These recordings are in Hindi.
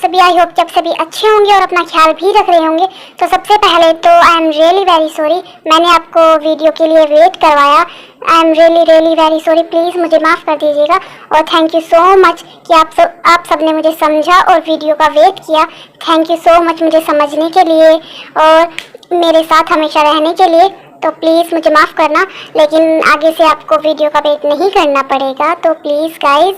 सभी आई होप कि आप सभी अच्छे होंगे और अपना ख्याल भी रख रहे होंगे। तो सबसे पहले तो I am really very sorry, मैंने आपको वीडियो के लिए वेट करवाया। I am really very sorry, please मुझे माफ़ कर दीजिएगा। और थैंक यू सो मच कि आप सब ने मुझे समझा और वीडियो का वेट किया। थैंक यू सो मच मुझे समझने के लिए और मेरे साथ हमेशा रहने के लिए। तो प्लीज़ मुझे माफ़ करना, लेकिन आगे से आपको वीडियो का वेट नहीं करना पड़ेगा। तो प्लीज़ गाइस,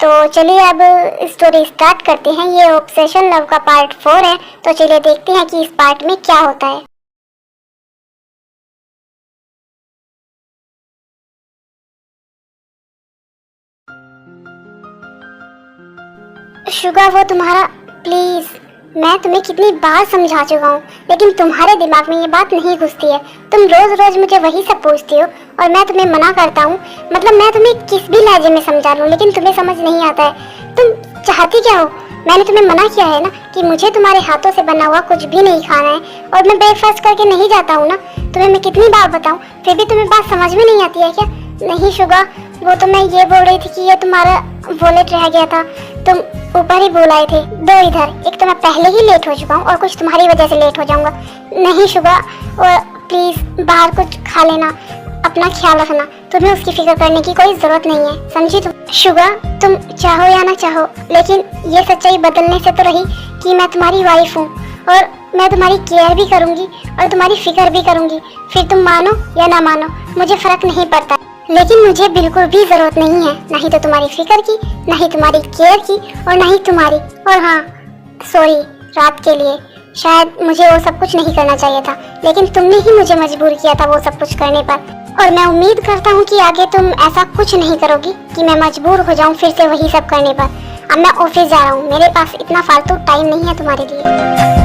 तो चलिए अब स्टोरी स्टार्ट करते हैं। ये ऑब्सेशन लव का पार्ट 4 है। तो चलिए देखते हैं कि इस पार्ट में क्या होता है। शुगा वो तुम्हारा, प्लीज़, मैं तुम्हें कितनी बार समझा चुका हूँ, लेकिन तुम्हारे दिमाग में ये बात नहीं घुसती है। तुम रोज़ रोज़ मुझे वही सब पूछती हो और मैं तुम्हें मना करता हूँ। मतलब मैं तुम्हें किस भी लहजे में समझा लूँ, लेकिन तुम्हें समझ नहीं आता है। तुम चाहती क्या हो? मैंने तुम्हें मना किया है ना कि मुझे तुम्हारे हाथों से बना हुआ कुछ भी नहीं खाना है, और मैं ब्रेकफास्ट करके नहीं जाता हूँ ना। तुम्हें मैं कितनी बार बताऊँ, फिर भी तुम्हें बात समझ में नहीं आती है क्या? नहीं शुगा, वो तो मैं ये बोल रही थी कि ये तुम्हारा वॉलेट रह गया था, तुम ऊपर ही भूल आए थे। दो इधर, एक तो मैं पहले ही लेट हो चुका हूँ और कुछ तुम्हारी वजह से लेट हो जाऊंगा। नहीं शुगा, और प्लीज़ बाहर कुछ खा लेना, अपना ख्याल रखना। तुम्हें उसकी फिक्र करने की कोई ज़रूरत नहीं है, समझी तुम? शुगा, तुम चाहो या ना चाहो, लेकिन ये सच्चाई बदलने से तो रही कि मैं तुम्हारी वाइफ हूँ और मैं तुम्हारी केयर भी करूँगी और तुम्हारी फिक्र भी करूँगी। फिर तुम मानो या ना मानो, मुझे फ़र्क नहीं पड़ता, लेकिन मुझे बिल्कुल भी ज़रूरत नहीं है, ना ही तो तुम्हारी फिक्र की, ना ही तुम्हारी केयर की, और ना ही तुम्हारी। और हाँ, सॉरी रात के लिए, शायद मुझे वो सब कुछ नहीं करना चाहिए था, लेकिन तुमने ही मुझे मजबूर किया था वो सब कुछ करने पर। और मैं उम्मीद करता हूँ कि आगे तुम ऐसा कुछ नहीं करोगी कि मैं मजबूर हो जाऊँ फिर से वही सब करने पर। अब मैं ऑफिस जा रहा हूँ, मेरे पास इतना फालतू टाइम नहीं है तुम्हारे लिए।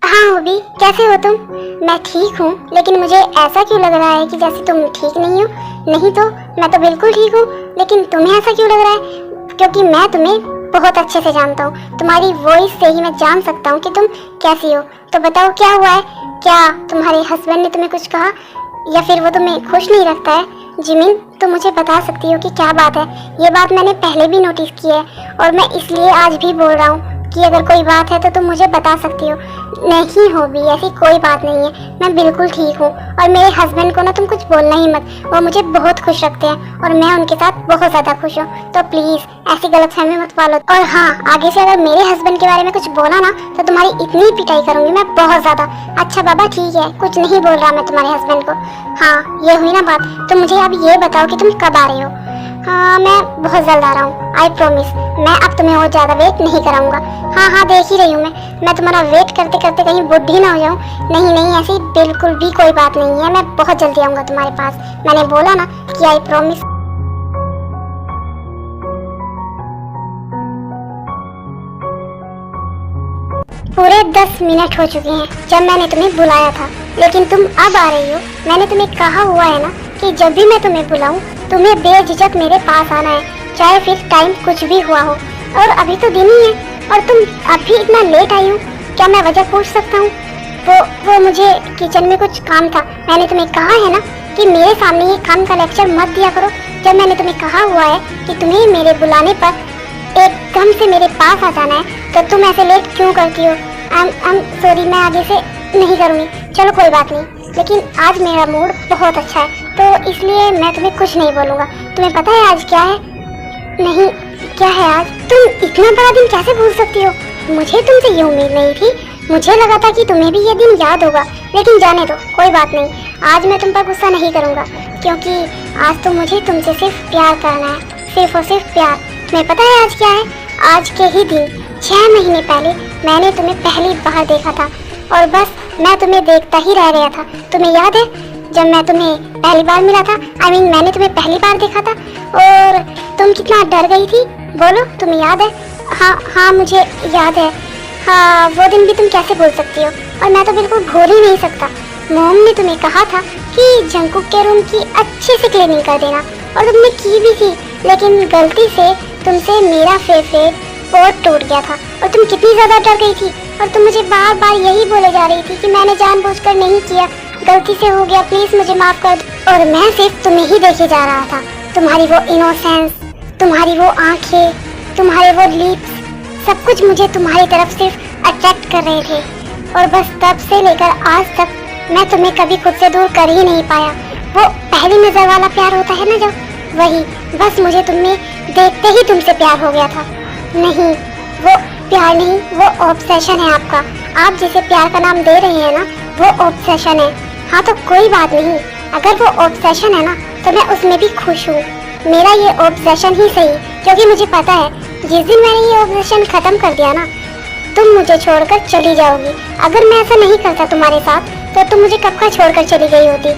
हाँ होबी, कैसे हो तुम? मैं ठीक हूँ, लेकिन मुझे ऐसा क्यों लग रहा है कि जैसे तुम ठीक नहीं हो? नहीं तो मैं तो बिल्कुल ठीक हूँ, लेकिन तुम्हें ऐसा क्यों लग रहा है? क्योंकि मैं तुम्हें बहुत अच्छे से जानता हूँ, तुम्हारी वॉइस से ही मैं जान सकता हूँ कि तुम कैसी हो। तो बताओ क्या हुआ है? क्या तुम्हारे हस्बैंड ने तुम्हें कुछ कहा, या फिर वो तुम्हें खुश नहीं रखता है? जिमिन, तुम मुझे बता सकती हो कि क्या बात है? ये बात मैंने पहले भी नोटिस की है और मैं इसलिए आज भी बोल रहा हूँ कि अगर कोई बात है तो तुम मुझे बता सकती हो। नहीं हो भी, ऐसी कोई बात नहीं है, मैं बिल्कुल ठीक हूँ। और मेरे हस्बैंड को ना तुम कुछ बोलना ही मत, वो मुझे बहुत खुश रखते हैं और मैं उनके साथ बहुत ज़्यादा खुश हूँ। तो प्लीज़ ऐसी गलतफहमी मत पालो। और हाँ, आगे से अगर मेरे हस्बैंड के बारे में कुछ बोला ना तो तुम्हारी इतनी पिटाई करूँगी मैं, बहुत ज़्यादा। अच्छा बाबा ठीक है, कुछ नहीं बोल रहा मैं तुम्हारे हस्बैंड को। हाँ, ये हुई ना बात, तो मुझे अब ये बताओ कि तुम कब आ रहे हो? हाँ, मैं बहुत जल्द आ रहा हूँ, आई प्रॉमिस। मैं अब तुम्हें और ज़्यादा वेट नहीं कराऊंगा। हाँ हाँ, देख ही रही हूँ मैं तुम्हारा वेट करते करते कहीं बुढ़ी ना हो जाऊँ। नहीं नहीं, ऐसी बिल्कुल भी कोई बात नहीं है, मैं बहुत जल्दी आऊँगा तुम्हारे पास। मैंने बोला ना कि आई प्रॉमिस। पूरे 10 मिनट हो चुके हैं जब मैंने तुम्हें बुलाया था, लेकिन तुम अब आ रही हो। मैंने तुम्हें कहा हुआ है ना कि जब भी मैं तुम्हें बुलाऊं तुम्हें बेझिझक मेरे पास आना है, चाहे फिर टाइम कुछ भी हुआ हो। और अभी तो दिन ही है और तुम अभी इतना लेट आई हो, क्या मैं वजह पूछ सकता हूँ? वो मुझे किचन में कुछ काम था। मैंने तुम्हें कहा है ना कि मेरे सामने ये काम का लेक्चर मत दिया करो। जब मैंने तुम्हें कहा हुआ है कि तुम्हें मेरे बुलाने पर एकदम से मेरे पास आ जाना है, तो तुम ऐसे लेट क्यों करती हो? आई एम सॉरी, मैं आगे से नहीं करूँगी। चलो कोई बात नहीं, लेकिन आज मेरा मूड बहुत अच्छा है तो इसलिए मैं तुम्हें कुछ नहीं बोलूँगा। तुम्हें पता है आज क्या है? नहीं, क्या है आज? तुम इतना बड़ा दिन कैसे भूल सकती हो? मुझे तुमसे ये उम्मीद नहीं थी। मुझे लगा था कि तुम्हें भी ये दिन याद होगा, लेकिन जाने दो, कोई बात नहीं। आज मैं तुम पर गुस्सा नहीं करूँगा, क्योंकि आज तो मुझे तुमसे सिर्फ प्यार करना है, सिर्फ और सिर्फ प्यार। तुम्हें पता है आज क्या है? आज के ही दिन 6 महीने पहले मैंने तुम्हें पहली बार देखा था और बस मैं तुम्हें देखता ही रह गया था। तुम्हें याद है जब मैं तुम्हें पहली बार मिला था? मैंने तुम्हें पहली बार देखा था और तुम कितना डर गई थी, बोलो तुम्हें याद है? हाँ मुझे याद है। हाँ, वो दिन भी तुम कैसे भूल सकती हो? और मैं तो बिल्कुल भूल ही नहीं सकता। मॉम ने तुम्हें कहा था कि जंकुक के रूम की अच्छे से क्लीनिंग कर देना, और तुमने की भी थी, लेकिन गलती से तुमसे मेरा फेवरेट पॉट टूट गया था और तुम कितनी ज़्यादा डर गई थी। और तुम मुझे बार बार यही बोले जा रही थी कि मैंने जानबूझकर नहीं किया, गलती से हो गया, प्लीज मुझे माफ कर दो। और मैं सिर्फ तुम्हें ही देखे जा रहा था, तुम्हारी वो इनोसेंस, तुम्हारी वो आंखें, तुम्हारे वो लिप्स, सब कुछ मुझे तुम्हारी तरफ सिर्फ अट्रैक्ट कर रहे थे। और बस तब से लेकर आज तक मैं तुम्हें कभी खुद से दूर कर ही नहीं पाया। वो पहली नजर वाला प्यार होता है ना, जो वही, बस मुझे तुम्हें देखते ही तुमसे प्यार हो गया था। नहीं, वो प्यार नहीं, वो ऑब्सेशन है आपका। आप जिसे प्यार का नाम दे रहे हैं ना, वो ऑब्सेशन है। हाँ तो कोई बात नहीं, अगर वो ऑब्सेशन है ना तो मैं उसमें भी खुश हूँ। मेरा ये ऑब्सेशन ही सही, क्योंकि मुझे पता है जिस दिन मैंने ये ऑब्सेशन खत्म कर दिया ना, तुम मुझे छोड़कर चली जाओगी। अगर मैं ऐसा नहीं करता तुम्हारे साथ तो तुम मुझे कब का छोड़कर चली गई होती।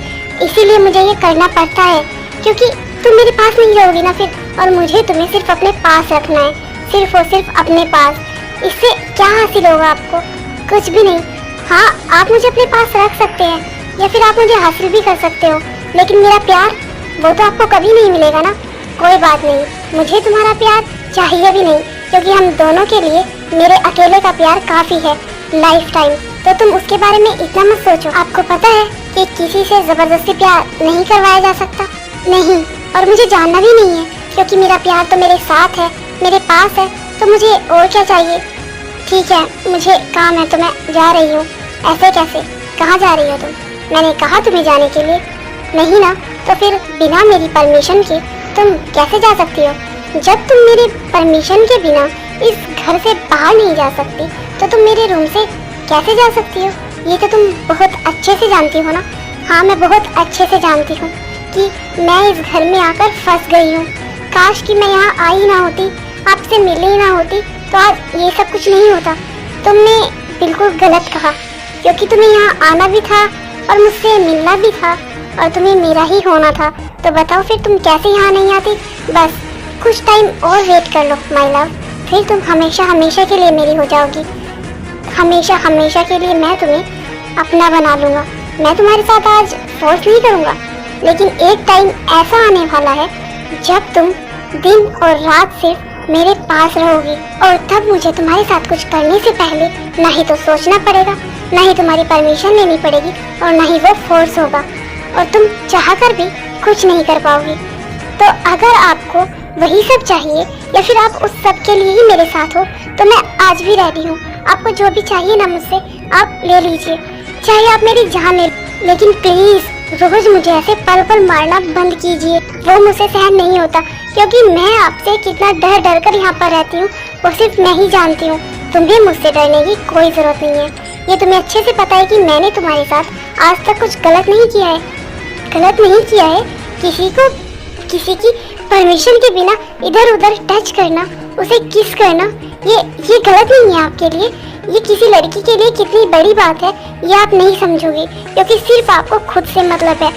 इसीलिए मुझे ये करना पड़ता है, क्योंकि तुम मेरे पास नहीं रहोगी ना फिर, और मुझे तुम्हें सिर्फ अपने पास रखना है, सिर्फ और सिर्फ अपने पास। इससे क्या हासिल होगा आपको? कुछ भी नहीं। हाँ, आप मुझे अपने पास रख सकते हैं या फिर आप मुझे हासिल भी कर सकते हो, लेकिन मेरा प्यार वो तो आपको कभी नहीं मिलेगा ना। कोई बात नहीं, मुझे तुम्हारा प्यार चाहिए भी नहीं, क्योंकि हम दोनों के लिए मेरे अकेले का प्यार काफ़ी है, लाइफ टाइम। तो तुम उसके बारे में इतना मत सोचो। आपको पता है कि किसी से ज़बरदस्ती प्यार नहीं करवाया जा सकता। नहीं, और मुझे जानना भी नहीं है, क्योंकि मेरा प्यार तो मेरे साथ है, मेरे पास है, तो मुझे और क्या चाहिए। ठीक है, मुझे काम है तो मैं जा रही हूँ। ऐसे कैसे? कहाँ जा रही हो तुम? मैंने कहा तुम्हें जाने के लिए। नहीं ना, तो फिर बिना मेरी परमिशन के तुम कैसे जा सकती हो? जब तुम मेरे परमिशन के बिना इस घर से बाहर नहीं जा सकती, तो तुम मेरे रूम से कैसे जा सकती हो? ये तो तुम बहुत अच्छे से जानती हो ना। हाँ, मैं बहुत अच्छे से जानती हूँ कि मैं इस घर में आकर फंस गई हूँ। काश कि मैं यहाँ आई ना होती, आपसे मिली ही ना होती, तो आज ये सब कुछ नहीं होता। तुमने बिल्कुल गलत कहा, क्योंकि तुम्हें यहाँ आना भी था और मुझसे मिलना भी था और तुम्हें मेरा ही होना था। तो बताओ फिर तुम कैसे यहाँ नहीं आती? बस कुछ टाइम और वेट कर लो माय लव, फिर तुम हमेशा हमेशा के लिए मेरी हो जाओगी। हमेशा हमेशा के लिए मैं तुम्हें अपना बना लूँगा। मैं तुम्हारे साथ आज फोर्स नहीं करूँगा, लेकिन एक टाइम ऐसा आने वाला है जब तुम दिन और रात सिर्फ मेरे पास रहोगी, और तब मुझे तुम्हारे साथ कुछ करने से पहले ना ही तो सोचना पड़ेगा, ना ही तुम्हारी परमिशन लेनी पड़ेगी, और ना ही वो फोर्स होगा, और तुम चाह कर भी कुछ नहीं कर पाओगी। तो अगर आपको वही सब चाहिए या फिर आप उस सब के लिए ही मेरे साथ हो, तो मैं आज भी रेडी हूँ। आपको जो भी चाहिए ना मुझसे, आप ले लीजिए, चाहे आप मेरी जान ले, लेकिन प्लीज रोज मुझे ऐसे पल पल मारना बंद कीजिए। वो मुझसे सहन नहीं होता, क्योंकि मैं आपसे कितना डर डर कर यहाँ पर रहती हूँ वो सिर्फ मैं ही जानती हूँ। तुम्हें मुझसे डरने की कोई जरूरत नहीं है। ये तुम्हें अच्छे से पता है कि मैंने तुम्हारे साथ आज तक कुछ गलत नहीं किया है। गलत नहीं किया है। किसी की परमिशन के बिना इधर उधर टच करना, उसे किस करना, ये गलत नहीं है आपके लिए। ये किसी लड़की के लिए कितनी बड़ी बात है ये आप नहीं समझोगे, क्योंकि सिर्फ आपको खुद से मतलब है,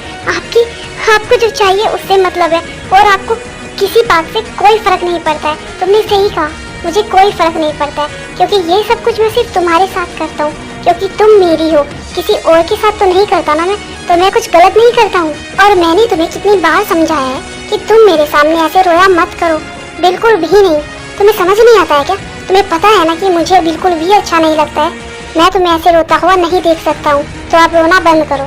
आपको जो चाहिए उससे मतलब है, और आपको किसी बात से कोई फर्क नहीं पड़ता है। तुमने सही कहा, मुझे कोई फर्क नहीं पड़ता है, क्योंकि ये सब कुछ मैं सिर्फ तुम्हारे साथ करता हूँ, क्योंकि तुम मेरी हो। किसी और के साथ तो नहीं करता ना मैं, तो मैं कुछ गलत नहीं करता हूँ। और मैंने तुम्हें कितनी बार समझाया है कि तुम मेरे सामने ऐसे रोया मत करो, बिल्कुल भी नहीं। तुम्हें समझ नहीं आता है क्या? तुम्हें पता है ना कि मुझे बिल्कुल भी अच्छा नहीं लगता है। मैं तुम्हें ऐसे रोता हुआ नहीं देख सकता हूँ, तो आप रोना बंद करो।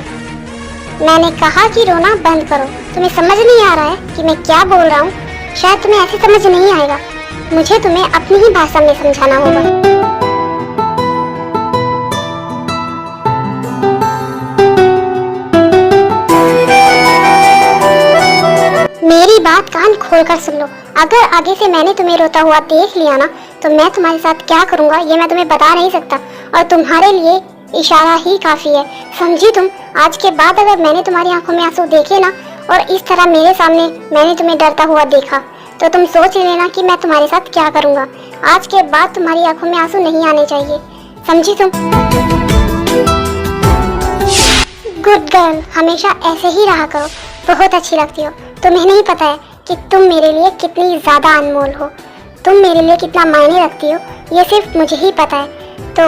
मैंने कहा कि रोना बंद करो। तुम्हें समझ नहीं आ रहा है कि मैं क्या बोल रहा हूँ? शायद तुम्हें ऐसे समझ नहीं आएगा, मुझे तुम्हें अपनी ही भाषा में समझाना होगा। मेरी बात कान खोलकर सुन लो। अगर आगे से मैंने तुम्हें रोता हुआ देख लिया ना, तो मैं तुम्हारे साथ क्या करूँगा ये मैं तुम्हें बता नहीं सकता, और तुम्हारे लिए इशारा ही काफ़ी है, समझी तुम? आज के बाद अगर मैंने तुम्हारी आंखों में आंसू देखे ना, और इस तरह मेरे सामने मैंने तुम्हें डरता हुआ देखा, तो तुम सोच लेना कि मैं तुम्हारे साथ क्या करूँगा। आज के बाद तुम्हारी आंखों में आंसू नहीं आने चाहिए, समझी तुम? गुड गर्ल, हमेशा ऐसे ही रहा करो, बहुत अच्छी लगती हो। तुम्हें नहीं पता है कि तुम मेरे लिए कितनी ज़्यादा अनमोल हो, तुम मेरे लिए कितना मायने रखती हो, ये सिर्फ मुझे ही पता है। तो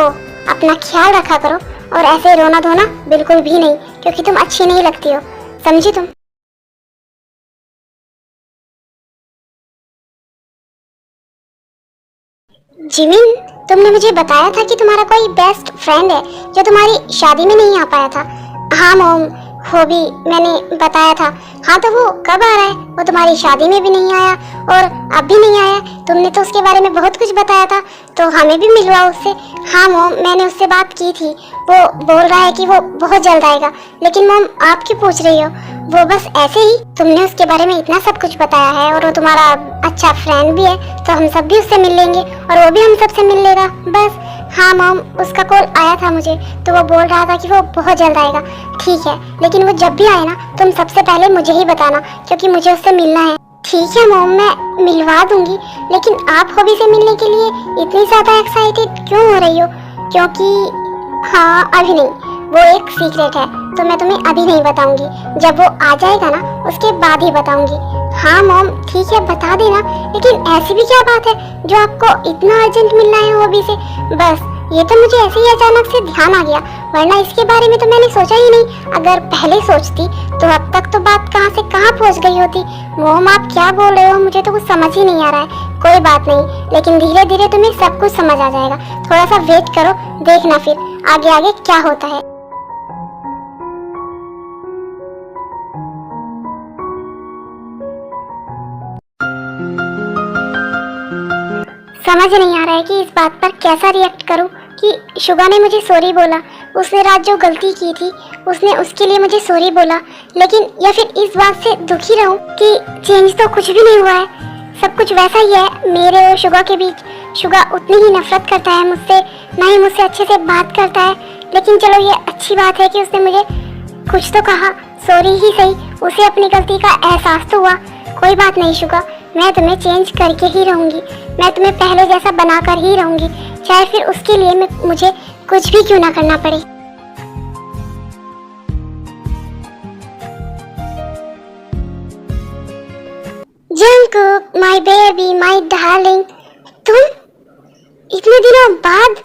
अपना ख्याल रखा करो, और ऐसे रोना धोना बिल्कुल भी नहीं, क्योंकि तुम अच्छी नहीं लगती हो, समझी तुम? जिमिन, तुमने मुझे बताया था कि तुम्हारा कोई बेस्ट फ्रेंड है जो तुम्हारी शादी में नहीं आ पाया था। हाँ मॉम, वो भी मैंने बताया था। हाँ तो वो कब आ रहा है? वो तुम्हारी शादी में भी नहीं आया और अब भी नहीं आया। तुमने तो उसके बारे में बहुत कुछ बताया था, तो हमें भी मिलवाओ उससे। हाँ मॉम, मैंने उससे बात की थी। वो बोल रहा है कि वो बहुत जल्द आएगा। लेकिन मॉम, आप क्यों पूछ रही हो? वो बस ऐसे ही। तुमने उसके बारे में इतना सब कुछ बताया है और वो तुम्हारा अच्छा फ्रेंड भी है, तो हम सब भी उससे मिल लेंगे और वो भी हम सबसे मिल लेगा बस। हाँ मॉम, उसका कॉल आया था मुझे, तो वो बोल रहा था कि वो बहुत जल्द आएगा। ठीक है, लेकिन वो जब भी आए ना, तुम सबसे पहले मुझे ही बताना, क्योंकि मुझे उससे मिलना है। ठीक है मॉम, मैं मिलवा दूंगी। लेकिन आप हॉबी से मिलने के लिए इतनी ज़्यादा एक्साइटेड क्यों हो रही हो? क्योंकि हाँ, अभी नहीं, वो एक सीक्रेट है, तो मैं तुम्हें अभी नहीं बताऊंगी। जब वो आ जाएगा ना, उसके बाद ही बताऊंगी। हाँ मॉम, ठीक है, बता देना। लेकिन ऐसी भी क्या बात है जो आपको इतना अर्जेंट मिलना है हॉबी से? बस ये तो मुझे ऐसे ही अचानक से ध्यान आ गया, वरना इसके बारे में तो मैंने सोचा ही नहीं। अगर पहले सोचती तो अब तक तो बात कहाँ से कहाँ पहुँच गई होती। मोम, आप क्या बोल रहे हो? मुझे तो कुछ समझ ही नहीं आ रहा है। कोई बात नहीं, लेकिन धीरे धीरे तुम्हें सब कुछ समझ आ जाएगा। थोड़ा सा वेट करो, देखना फिर आगे आगे क्या होता है। समझ नहीं आ रहा है कि इस बात पर कैसा रिएक्ट करूं कि शुगा ने मुझे सॉरी बोला, उसने रात जो गलती की थी उसने उसके लिए मुझे सॉरी बोला, लेकिन या फिर इस बात से दुखी रहूं कि चेंज तो कुछ भी नहीं हुआ है, सब कुछ वैसा ही है मेरे और शुगा के बीच। शुगा उतनी ही नफरत करता है मुझसे, ना ही मुझसे अच्छे से बात करता है। लेकिन चलो, ये अच्छी बात है कि उसने मुझे कुछ तो कहा, सॉरी ही सही, उसे अपनी गलती का एहसास तो हुआ। कोई बात नहीं शुगा, मैं तुम्हें चेंज करके ही रहूंगी, मैं तुम्हें पहले जैसा बनाकर ही रहूंगी, चाहे फिर उसके लिए मुझे कुछ भी क्यों ना करना पड़े। Jungkook, my baby, my darling, तुम इतने दिनों बाद